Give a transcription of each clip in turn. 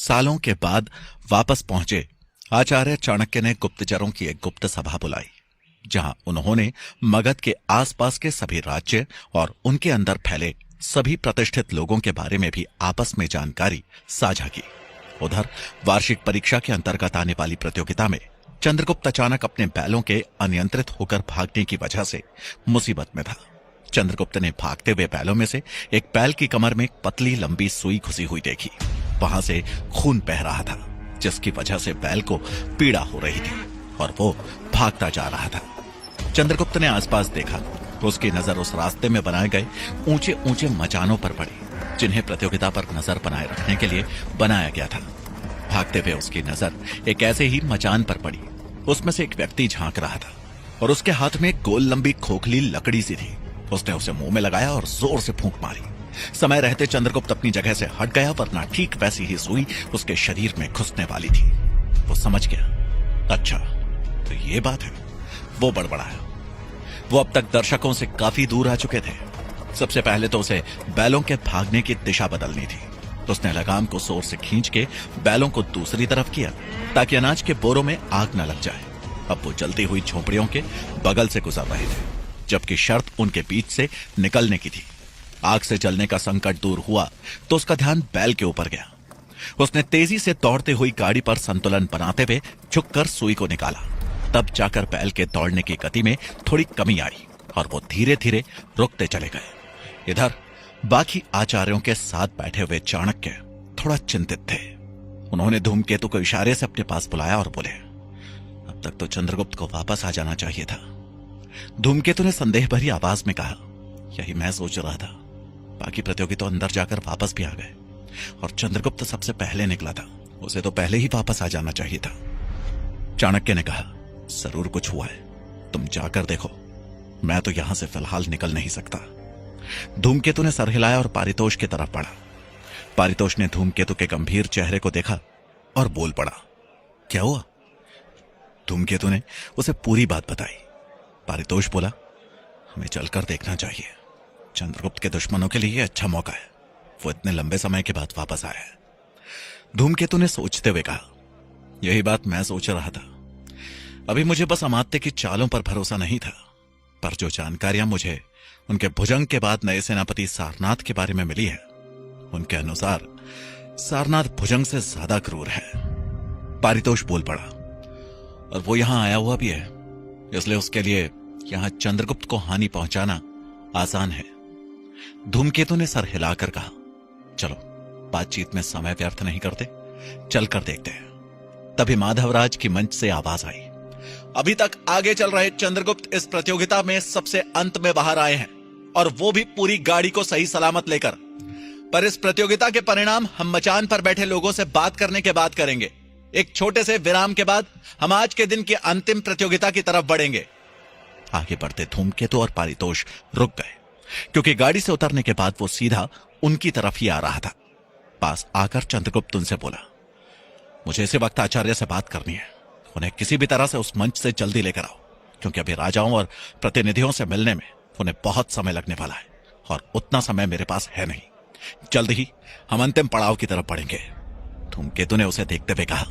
सालों के बाद वापस पहुंचे आचार्य चाणक्य ने गुप्तचरों की एक गुप्त सभा बुलाई, जहां उन्होंने मगध के आसपास के सभी राज्य और उनके अंदर फैले सभी प्रतिष्ठित लोगों के बारे में भी आपस में जानकारी साझा की। उधर वार्षिक परीक्षा के अंतर्गत आने वाली प्रतियोगिता में चंद्रगुप्त अचानक अपने बैलों के अनियंत्रित होकर भागने की वजह से मुसीबत में था। चंद्रगुप्त ने भागते हुए बैलों में से एक बैल की कमर में एक पतली लंबी सुई घुसी हुई देखी। वहां से खून बह रहा था, जिसकी वजह से बैल को पीड़ा हो रही थी और वो भागता जा रहा था। चंद्रगुप्त ने आसपास देखा तो उसकी नजर उस रास्ते में बनाए गए ऊंचे ऊंचे मचानों पर पड़ी, जिन्हें प्रतियोगिता पर नजर बनाए रखने के लिए बनाया गया था। भागते हुए उसकी नजर एक ऐसे ही मचान पर पड़ी। उसमें से एक व्यक्ति झांक रहा था और उसके हाथ में एक गोल लंबी खोखली लकड़ी सी थी। उसने उसे मुंह में लगाया और जोर से फूंक मारी। समय रहते चंद्रगुप्त अपनी जगह से हट गया, वरना ठीक वैसी ही सुई उसके शरीर में घुसने वाली थी। वो समझ गया, अच्छा तो ये बात है। वो बड़बड़ाया। वो अब तक दर्शकों से काफी दूर आ चुके थे। सबसे पहले तो उसे बैलों के भागने की दिशा बदलनी थी। उसने लगाम को जोर से खींच के बैलों को दूसरी तरफ किया, ताकि अनाज के बोरों में आग न लग जाए। अब वो जलती हुई झोपड़ियों के बगल से गुजर रहे थे, जबकि शर्त उनके बीच से निकलने की थी। आग से जलने का संकट दूर हुआ तो उसका ध्यान बैल के ऊपर गया। उसने तेजी से दौड़ते हुई गाड़ी पर संतुलन बनाते हुए झुककर सुई को निकाला। तब जाकर बैल के दौड़ने की गति में थोड़ी कमी आई और वो धीरे धीरे रुकते चले गए। इधर बाकी आचार्यों के साथ बैठे हुए चाणक्य थोड़ा चिंतित थे। उन्होंने धूमकेतु को इशारे से अपने पास बुलाया और बोले, अब तक तो चंद्रगुप्त को वापस आ जाना चाहिए था। धूमकेतु ने संदेह भरी आवाज में कहा, यही मैं सोच रहा था। बाकी प्रतियोगी तो अंदर जाकर वापस भी आ गए और चंद्रगुप्त सबसे पहले निकला था। उसे तो पहले ही वापस आ जाना चाहिए था। चाणक्य ने कहा, जरूर कुछ हुआ है, तुम जाकर देखो। मैं तो यहां से फिलहाल निकल नहीं सकता। धूमकेतु ने सर हिलाया और पारितोष की तरफ बढ़ा। पारितोष ने धूमकेतु के गंभीर चेहरे को देखा और बोल पड़ा, क्या हुआ? धूमकेतु ने उसे पूरी बात बताई। पारितोष बोला, हमें चलकर देखना चाहिए। चंद्रगुप्त के दुश्मनों के लिए अच्छा मौका है। वो इतने लंबे समय के बाद वापस आया है। धूमकेतु ने सोचते हुए कहा, यही बात मैं सोच रहा था। अभी मुझे बस अमात्य की चालों पर भरोसा नहीं था, पर जो जानकारियां मुझे उनके भुजंग के बाद नए सेनापति सारनाथ के बारे में मिली है, उनके अनुसार सारनाथ भुजंग से ज्यादा क्रूर है। पारितोष बोल पड़ा, और वो यहां आया हुआ भी है, इसलिए उसके लिए यहां चंद्रगुप्त को हानि पहुंचाना आसान है। धूमकेतु ने सर हिलाकर कहा, चलो बातचीत में समय व्यर्थ नहीं करते, चलकर देखते हैं। तभी माधवराज की मंच से आवाज आई, अभी तक आगे चल रहे चंद्रगुप्त इस प्रतियोगिता में सबसे अंत में बाहर आए हैं, और वो भी पूरी गाड़ी को सही सलामत लेकर। पर इस प्रतियोगिता के परिणाम हम मचान पर बैठे लोगों से बात करने के बाद करेंगे। एक छोटे से विराम के बाद हम आज के दिन की अंतिम प्रतियोगिता की तरफ बढ़ेंगे। आगे बढ़ते धूमकेतु और पारितोष रुक गए, क्योंकि गाड़ी से उतरने के बाद वो सीधा उनकी तरफ ही आ रहा था। पास आकर चंद्रगुप्त उनसे बोला, मुझे इसी वक्त आचार्य से बात करनी है। उन्हें किसी भी तरह से उस मंच से जल्दी लेकर आओ, क्योंकि अभी राजाओं और प्रतिनिधियों से मिलने में उन्हें बहुत समय लगने वाला है, और उतना समय मेरे पास है नहीं। जल्द ही हम अंतिम पड़ाव की तरफ बढ़ेंगे। धूमकेतु ने उसे देखते हुए कहा,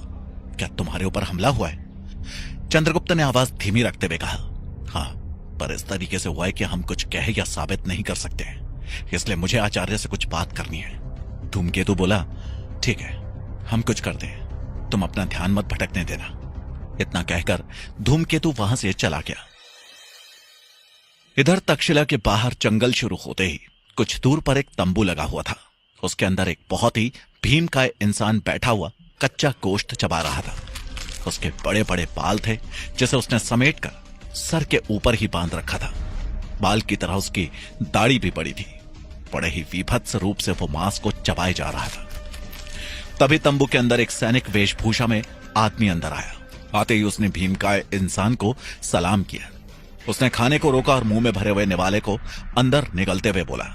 क्या तुम्हारे ऊपर हमला हुआ है? चंद्रगुप्त ने आवाज धीमी रखते हुए कहा, हाँ, पर इस तरीके से हुआ है कि हम कुछ कह या साबित नहीं कर सकते, इसलिए मुझे आचार्य से कुछ बात करनी है। धूमकेतु बोला, ठीक है, हम कुछ करते हैं, तुम अपना ध्यान मत भटकने देना। इतना कहकर धूमकेतु वहां से चला गया। इधर तक्षशिला के बाहर जंगल शुरू होते ही कुछ दूर पर एक तंबू लगा हुआ था। उसके अंदर एक बहुत ही भीमकाय इंसान बैठा हुआ कच्चा गोश्त चबा रहा था। उसके बड़े बड़े बाल थे, जिसे उसने समेटकर सर के ऊपर ही बांध रखा था। बाल की तरह उसकी दाढ़ी भी बड़ी थी। बड़े ही विभत्स रूप से वो मांस को चबाए जा रहा था। तभी तंबू के अंदर एक सैनिक वेशभूषा में आदमी अंदर आया। आते ही उसने भीमकाय इंसान को सलाम किया। उसने खाने को रोका और मुंह में भरे हुए निवाले को अंदर निगलते हुए बोला,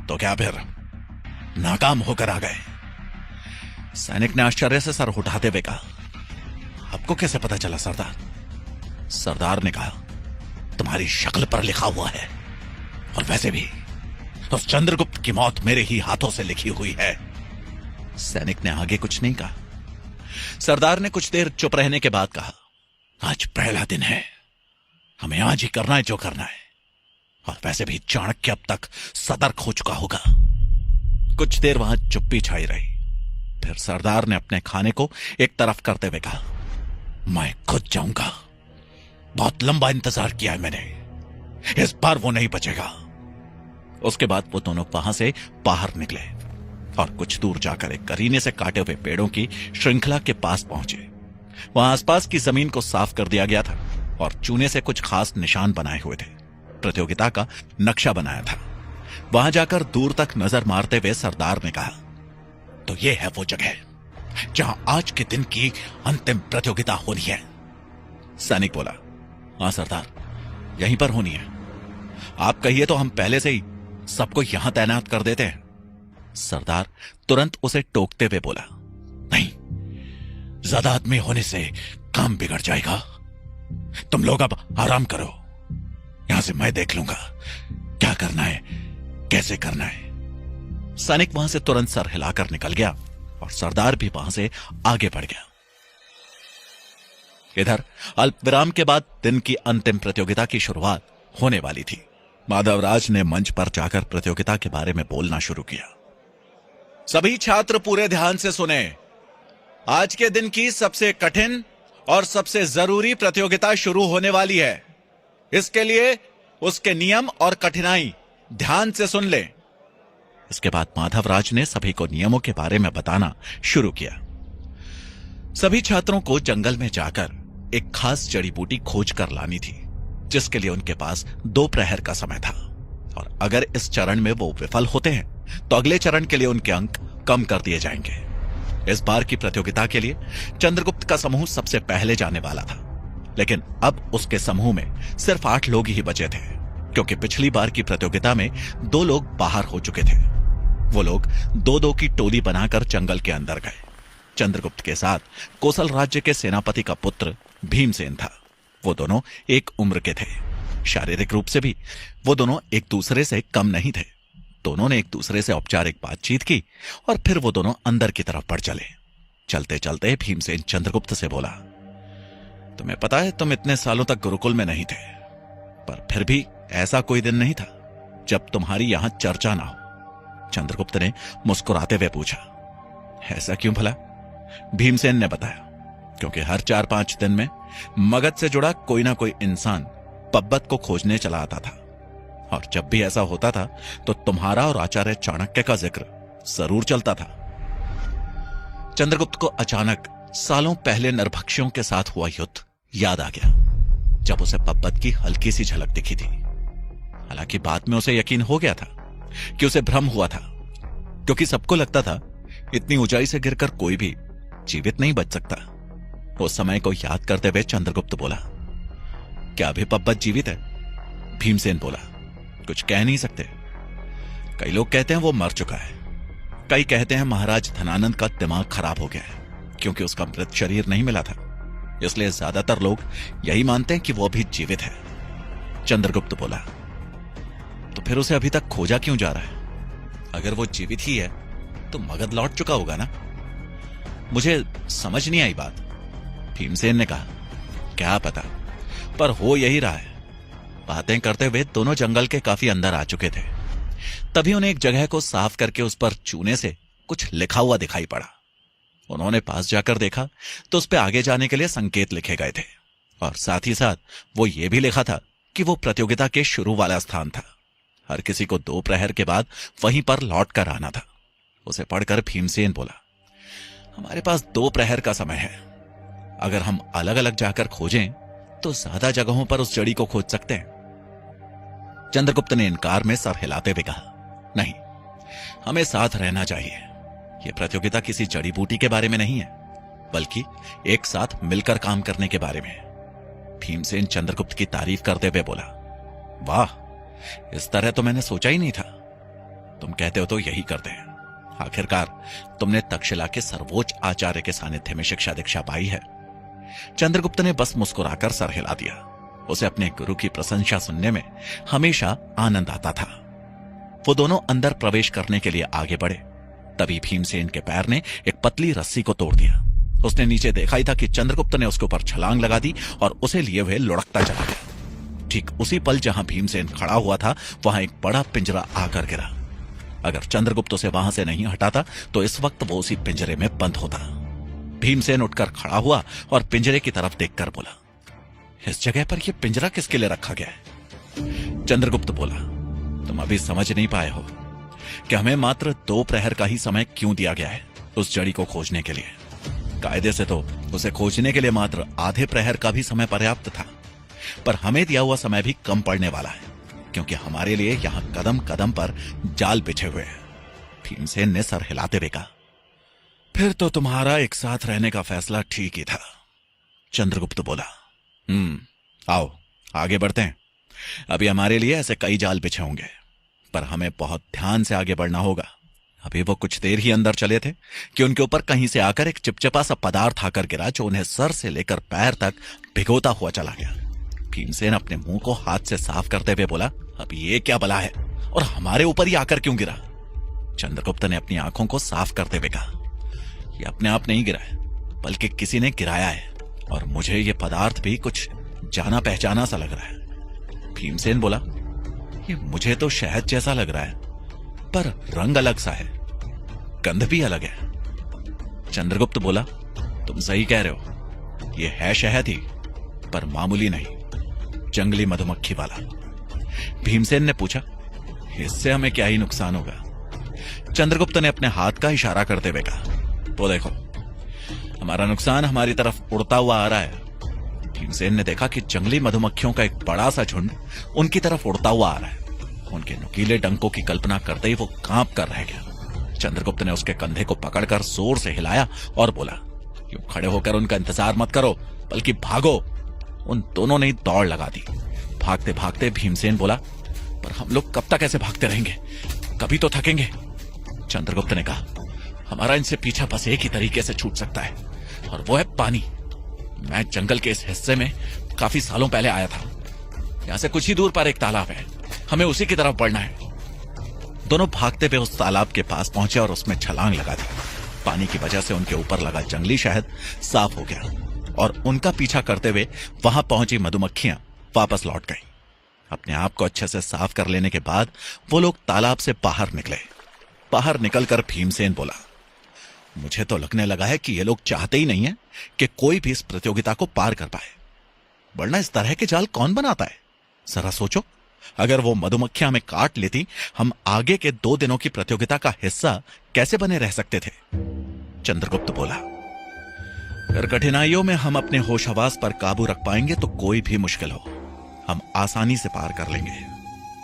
तो क्या फिर नाकाम होकर आ गए? सैनिक ने आश्चर्य से सर उठाते हुए कहा, आपको कैसे पता चला सरदार? सरदार ने कहा, तुम्हारी शक्ल पर लिखा हुआ है, और वैसे भी उस चंद्रगुप्त की मौत मेरे ही हाथों से लिखी हुई है। सैनिक ने आगे कुछ नहीं कहा। सरदार ने कुछ देर चुप रहने के बाद कहा, आज पहला दिन है, हमें आज ही करना है जो करना है, और वैसे भी चाणक्य अब तक सतर्क हो चुका होगा। कुछ देर वहां चुप्पी छाई रही। फिर सरदार ने अपने खाने को एक तरफ करते हुए कहा, मैं खुद जाऊंगा, बहुत लंबा इंतजार किया है मैंने, इस बार वो नहीं बचेगा। उसके बाद वो दोनों वहां से बाहर निकले और कुछ दूर जाकर एक करीने से काटे हुए पेड़ों की श्रृंखला के पास पहुंचे। वहां आसपास की जमीन को साफ कर दिया गया था और चूने से कुछ खास निशान बनाए हुए थे। प्रतियोगिता का नक्शा बनाया था। वहां जाकर दूर तक नजर मारते हुए सरदार ने कहा, तो ये है वो जगह जहां आज के दिन की अंतिम प्रतियोगिता होनी है। सैनिक बोला, हां सरदार, यहीं पर होनी है। आप कहिए तो हम पहले से ही सबको यहां तैनात कर देते हैं। सरदार तुरंत उसे टोकते हुए बोला, नहीं, ज्यादा आदमी होने से काम बिगड़ जाएगा। तुम लोग अब आराम करो, यहां से मैं देख लूंगा क्या करना है, कैसे करना है। सैनिक वहां से तुरंत सर हिलाकर निकल गया और सरदार भी वहां से आगे बढ़ गया। इधर अल्प विराम के बाद दिन की अंतिम प्रतियोगिता की शुरुआत होने वाली थी। माधवराज ने मंच पर जाकर प्रतियोगिता के बारे में बोलना शुरू किया। सभी छात्र पूरे ध्यान से सुने। आज के दिन की सबसे कठिन और सबसे जरूरी प्रतियोगिता शुरू होने वाली है। इसके लिए उसके नियम और कठिनाई ध्यान से सुन ले। इसके बाद माधवराज ने सभी को नियमों के बारे में बताना शुरू किया। सभी छात्रों को जंगल में जाकर एक खास जड़ी बूटी खोज कर लानी थी, जिसके लिए उनके पास 2 प्रहर का समय था, और अगर इस चरण में वो विफल होते हैं तो अगले चरण के लिए उनके अंक कम कर दिए जाएंगे। इस बार की प्रतियोगिता के लिए चंद्रगुप्त का समूह सबसे पहले जाने वाला था, लेकिन अब उसके समूह में सिर्फ 8 लोग ही बचे थे, क्योंकि पिछली बार की प्रतियोगिता में 2 लोग बाहर हो चुके थे। वो लोग 2-2 की टोली बनाकर जंगल के अंदर गए। चंद्रगुप्त के साथ कोसल राज्य के सेनापति का पुत्र भीमसेन था। वो दोनों एक उम्र के थे। शारीरिक रूप से भी वो दोनों एक दूसरे से कम नहीं थे। दोनों ने एक दूसरे से औपचारिक बातचीत की और फिर वो दोनों अंदर की तरफ बढ़ चले। चलते चलते भीमसेन चंद्रगुप्त से बोला, तुम्हें पता है तुम इतने सालों तक गुरुकुल में नहीं थे, पर फिर भी ऐसा कोई दिन नहीं था जब तुम्हारी यहां चर्चा ना हो। चंद्रगुप्त ने मुस्कुराते हुए पूछा, ऐसा क्यों भला? भीमसेन ने बताया, क्योंकि हर 4-5 दिन में मगध से जुड़ा कोई ना कोई इंसान पब्बत को खोजने चला आता था, और जब भी ऐसा होता था तो तुम्हारा और आचार्य चाणक्य का जिक्र जरूर चलता था। चंद्रगुप्त को अचानक सालों पहले नरभक्षियों के साथ हुआ युद्ध याद आ गया, जब उसे पब्बत की हल्की सी झलक दिखी थी। हालांकि बाद में उसे यकीन हो गया था कि उसे भ्रम हुआ था, क्योंकि सबको लगता था इतनी ऊंचाई से गिरकर कोई भी जीवित नहीं बच सकता। उस समय को याद करते हुए चंद्रगुप्त बोला, क्या अभी पब्बत जीवित है? भीमसेन बोला, कुछ कह नहीं सकते। कई लोग कहते हैं वो मर चुका है, कई कहते हैं महाराज धनानंद का दिमाग खराब हो गया है, क्योंकि उसका मृत शरीर नहीं मिला था, इसलिए ज्यादातर लोग यही मानते हैं कि वो अभी जीवित है। चंद्रगुप्त बोला, तो फिर उसे अभी तक खोजा क्यों जा रहा है? अगर वो जीवित ही है तो मगध लौट चुका होगा ना? मुझे समझ नहीं आई बात। भीमसेन ने कहा, क्या पता, पर हो यही रहा है। बातें करते हुए दोनों जंगल के काफी अंदर आ चुके थे। तभी उन्हें एक जगह को साफ करके उस पर चूने से कुछ लिखा हुआ दिखाई पड़ा। उन्होंने पास जाकर देखा तो उस पर आगे जाने के लिए संकेत लिखे गए थे, और साथ ही साथ वो ये भी लिखा था कि वो प्रतियोगिता के शुरू वाला स्थान था। हर किसी को 2 प्रहर के बाद वहीं पर लौट कर आना था। उसे पढ़कर भीमसेन बोला, हमारे पास 2 प्रहर का समय है। अगर हम अलग अलग जाकर खोजें तो ज्यादा जगहों पर उस जड़ी को खोज सकते हैं। चंद्रगुप्त ने इनकार में सर हिलाते हुए कहा, नहीं, हमें साथ रहना चाहिए। यह प्रतियोगिता किसी जड़ी बूटी के बारे में नहीं है, बल्कि एक साथ मिलकर काम करने के बारे में है। भीमसेन चंद्रगुप्त की तारीफ करते हुए बोला, वाह, इस तरह तो मैंने सोचा ही नहीं था। तुम कहते हो तो यही करते हैं। आखिरकार तुमने तक्षशिला के सर्वोच्च आचार्य के सानिध्य में शिक्षा दीक्षा पाई है। चंद्रगुप्त ने बस मुस्कुराकर सर हिला दिया। उसे अपने गुरु की प्रशंसा सुनने में हमेशा आनंद आता था। वो दोनों अंदर प्रवेश करने के लिए आगे बढ़े। तभी भीमसेन के पैर ने एक पतली रस्सी को तोड़ दिया। उसने नीचे देखा ही था कि चंद्रगुप्त ने उसके ऊपर छलांग लगा दी और उसे लिए हुए लुढ़कता चला गया। ठीक उसी पल जहां भीमसेन खड़ा हुआ था वहां एक बड़ा पिंजरा आकर गिरा। अगर चंद्रगुप्त उसे वहां से नहीं हटाता तो इस वक्त वो उसी पिंजरे में बंद होता। भीमसेन उठकर खड़ा हुआ और पिंजरे की तरफ देखकर बोला, इस जगह पर यह पिंजरा किसके लिए रखा गया है? चंद्रगुप्त बोला, तुम अभी समझ नहीं पाए हो कि हमें मात्र 2 प्रहर का ही समय क्यों दिया गया है उस जड़ी को खोजने के लिए। कायदे से तो उसे खोजने के लिए मात्र आधे प्रहर का भी समय पर्याप्त था, पर हमें दिया हुआ समय भी कम पड़ने वाला है, क्योंकि हमारे लिए यहां कदम कदम पर जाल बिछे हुए हैं। भीमसेन ने सर हिलाते हुए कहा, फिर तो तुम्हारा एक साथ रहने का फैसला ठीक ही था। चंद्रगुप्त बोला, आओ आगे बढ़ते हैं। अभी हमारे लिए ऐसे कई जाल बिछे होंगे, पर हमें बहुत ध्यान से आगे बढ़ना होगा। अभी वो कुछ देर ही अंदर चले थे कि उनके ऊपर कहीं से आकर एक चिपचिपा सा पदार्थ आकर गिरा, जो उन्हें सर से लेकर पैर तक भिगोता हुआ चला गया। भीमसेन अपने मुंह को हाथ से साफ करते हुए बोला, अब ये क्या बला है और हमारे ऊपर ही आकर क्यों गिरा? चंद्रगुप्त ने अपनी आंखों को साफ करते हुए कहा, ये अपने आप नहीं गिरा है, बल्कि किसी ने गिराया है, और मुझे ये पदार्थ भी कुछ जाना पहचाना सा लग रहा है। भीमसेन बोला, ये मुझे तो शहद जैसा लग रहा है, पर रंग अलग सा है, गंध भी अलग है। चंद्रगुप्त बोला, तुम सही कह रहे हो, ये है शहद ही, पर मामूली नहीं, जंगली मधुमक्खी वाला। भीमसेन ने पूछा, इससे हमें क्या ही नुकसान होगा? चंद्रगुप्त ने अपने हाथ का इशारा करते हुए कहा, तो देखो, हमारा नुकसान हमारी तरफ उड़ता हुआ आ रहा है। भीमसेन ने देखा कि जंगली मधुमक्खियों का एक बड़ा सा झुंड उनकी तरफ उड़ता हुआ आ रहा है। उनके नुकीले डंकों की कल्पना करते ही वो कांप कर रह गया। चंद्रगुप्त ने उसके कंधे को पकड़कर जोर से हिलाया और बोला, यूं खड़े होकर उनका इंतजार मत करो, बल्कि भागो। उन दोनों ने दौड़ लगा दी। भागते भागते भीमसेन बोला, पर हम लोग कब तक ऐसे भागते रहेंगे? कभी तो थकेंगे। चंद्रगुप्त ने कहा, हमारा इनसे पीछा बस एक ही तरीके से छूट सकता है, और वो है पानी। मैं जंगल के इस हिस्से में काफी सालों पहले आया था। यहां से कुछ ही दूर पर एक तालाब है, हमें उसी की तरफ बढ़ना है। दोनों भागते हुए उस तालाब के पास पहुंचे और उसमें छलांग लगा दी। पानी की वजह से उनके ऊपर लगा जंगली शहद साफ हो गया, और उनका पीछा करते हुए वहां पहुंची मधुमक्खियां वापस लौट गईं। अपने आप को अच्छे से साफ कर लेने के बाद वो लोग तालाब से बाहर निकले। बाहर निकलकर भीमसेन बोला, मुझे तो लगने लगा है कि ये लोग चाहते ही नहीं है कि कोई भी इस प्रतियोगिता को पार कर पाए, वरना इस तरह के जाल कौन बनाता है? जरा सोचो, अगर वो मधुमक्खियां हमें काट लेती, हम आगे के 2 दिनों की प्रतियोगिता का हिस्सा कैसे बने रह सकते थे? चंद्रगुप्त बोला, अगर कठिनाइयों में हम अपने होश हवास पर काबू रख पाएंगे तो कोई भी मुश्किल हो, हम आसानी से पार कर लेंगे।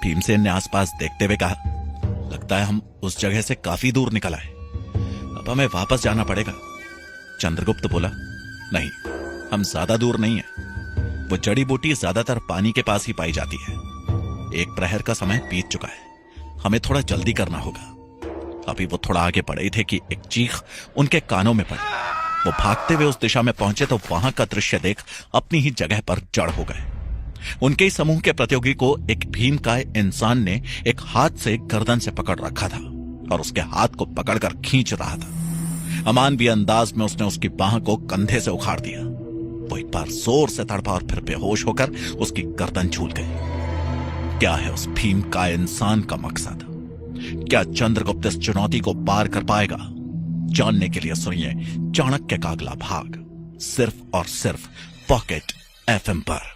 भीमसेन ने आसपास देखते हुए कहा, लगता है हम उस जगह से काफी दूर निकल आए, अब हमें वापस जाना पड़ेगा। चंद्रगुप्त बोला, नहीं, हम ज्यादा दूर नहीं है। वो जड़ी बूटी ज्यादातर पानी के पास ही पाई जाती है। 1 प्रहर का समय बीत चुका है, हमें थोड़ा जल्दी करना होगा। अभी वो थोड़ा आगे बढ़े थे कि एक चीख उनके कानों में पड़ी। वो भागते हुए उस दिशा में पहुंचे तो वहां का दृश्य देख अपनी ही जगह पर जड़ हो गए। उनके समूह के प्रतियोगी को एक भीमकाय इंसान ने एक हाथ से गर्दन से पकड़ रखा था और उसके हाथ को पकड़कर खींच रहा था। अमानवीय अंदाज में उसने उसकी बाह को कंधे से उखाड़ दिया। वो एक बार जोर से तड़पा और फिर बेहोश होकर उसकी गर्दन झूल गई। क्या है उस भीमकाय इंसान का मकसद? क्या चंद्रगुप्त इस चुनौती को पार कर पाएगा? जानने के लिए सुनिए चाणक्य का अगला भाग, सिर्फ और सिर्फ पॉकेट FM पर।